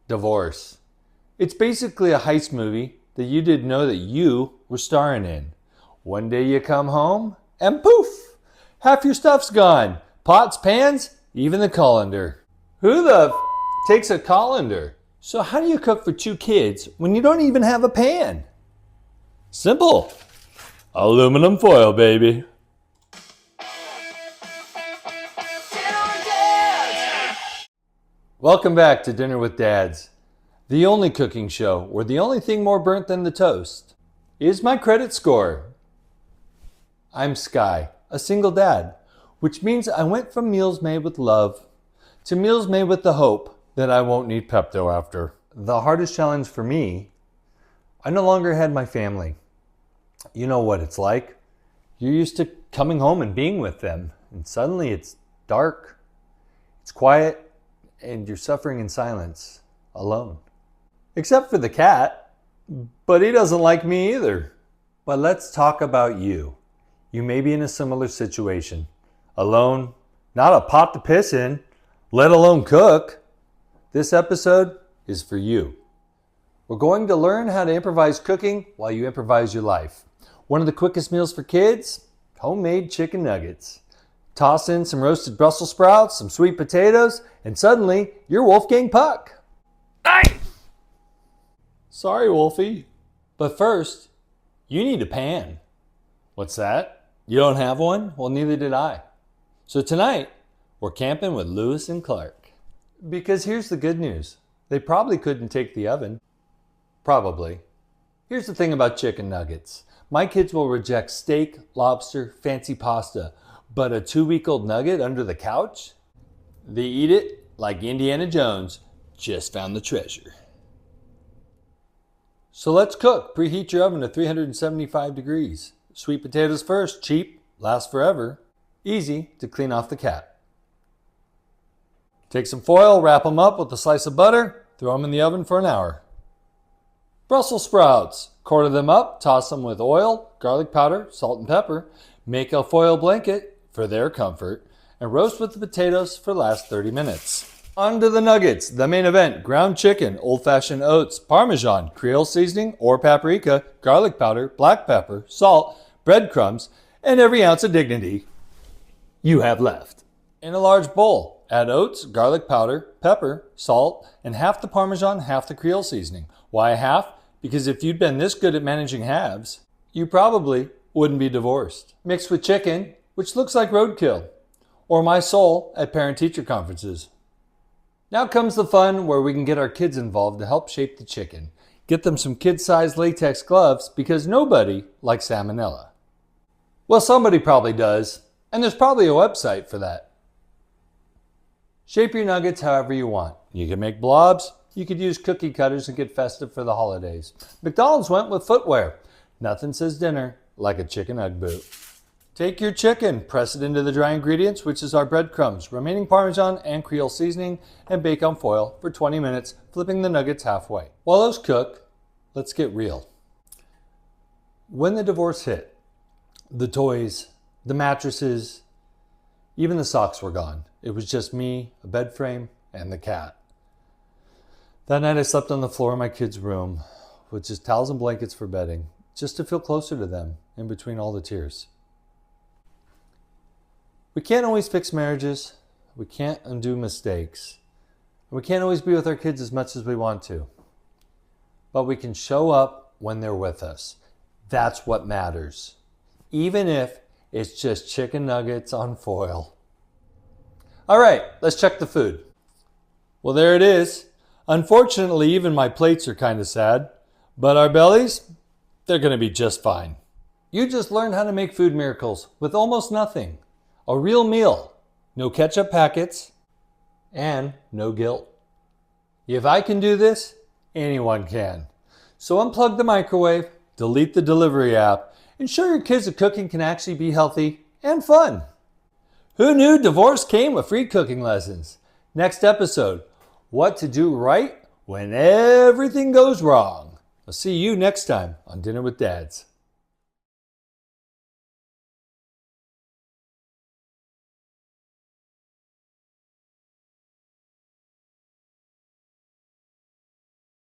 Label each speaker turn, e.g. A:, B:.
A: Divorce. It's basically a heist movie that you didn't know that you were starring in. One day you come home and poof, half your stuff's gone. Pots, pans, even the colander. Who the takes a colander? So how do you cook for 2 kids when you don't even have a pan? Simple. Aluminum foil, baby. Welcome back to Dinner with Dads, the only cooking show where the only thing more burnt than the toast is my credit score. I'm Sky, a single dad, which means I went from meals made with love to meals made with the hope that I won't need Pepto after. The hardest challenge for me, I no longer had my family. You know what it's like. You're used to coming home and being with them, and suddenly it's dark, it's quiet, and you're suffering in silence, alone. Except for the cat, but he doesn't like me either. But let's talk about you. You may be in a similar situation. Alone, not a pot to piss in, let alone cook. This episode is for you. We're going to learn how to improvise cooking while you improvise your life. One of the quickest meals for kids, homemade chicken nuggets. Toss in some roasted Brussels sprouts, some sweet potatoes, and suddenly you're Wolfgang Puck. Aye! Sorry, Wolfie. But first, you need a pan. What's that? You don't have one? Well, neither did I. So tonight, we're camping with Lewis and Clark. Because here's the good news. They probably couldn't take the oven. Probably. Here's the thing about chicken nuggets. My kids will reject steak, lobster, fancy pasta, but a 2-week-old nugget under the couch? They eat it like Indiana Jones just found the treasure. So let's cook. Preheat your oven to 375 degrees. Sweet potatoes first, cheap, last forever. Easy to clean off the cat. Take some foil, wrap them up with a slice of butter, throw them in the oven for an hour. Brussels sprouts. Quarter them up, toss them with oil, garlic powder, salt and pepper. Make a foil blanket for their comfort, and roast with the potatoes for the last 30 minutes. On to the nuggets, the main event: ground chicken, old-fashioned oats, Parmesan, creole seasoning or paprika, garlic powder, black pepper, salt, breadcrumbs, and every ounce of dignity you have left. In a large bowl, add oats, garlic powder, pepper, salt, and half the Parmesan, half the creole seasoning. Why half? Because if you'd been this good at managing halves, you probably wouldn't be divorced. Mixed with chicken, which looks like roadkill, or my soul at parent-teacher conferences. Now comes the fun where we can get our kids involved to help shape the chicken. Get them some kid-sized latex gloves because nobody likes salmonella. Well, somebody probably does, and there's probably a website for that. Shape your nuggets however you want. You can make blobs, you could use cookie cutters and get festive for the holidays. McDonald's went with footwear. Nothing says dinner like a chicken Ugg boot. Take your chicken, press it into the dry ingredients, which is our breadcrumbs, remaining Parmesan and creole seasoning, and bake on foil for 20 minutes, flipping the nuggets halfway. While those cook, let's get real. When the divorce hit, the toys, the mattresses, even the socks were gone. It was just me, a bed frame, and the cat. That night I slept on the floor in my kids' room with just towels and blankets for bedding, just to feel closer to them in between all the tears. We can't always fix marriages, we can't undo mistakes, and we can't always be with our kids as much as we want to. But we can show up when they're with us. That's what matters. Even if it's just chicken nuggets on foil. All right, let's check the food. Well, there it is. Unfortunately, even my plates are kind of sad, but our bellies, they're going to be just fine. You just learned how to make food miracles with almost nothing. A real meal, no ketchup packets, and no guilt. If I can do this, anyone can. So unplug the microwave, delete the delivery app, and show your kids that cooking can actually be healthy and fun. Who knew divorce came with free cooking lessons? Next episode, what to do right when everything goes wrong. I'll see you next time on Dinner with Dads.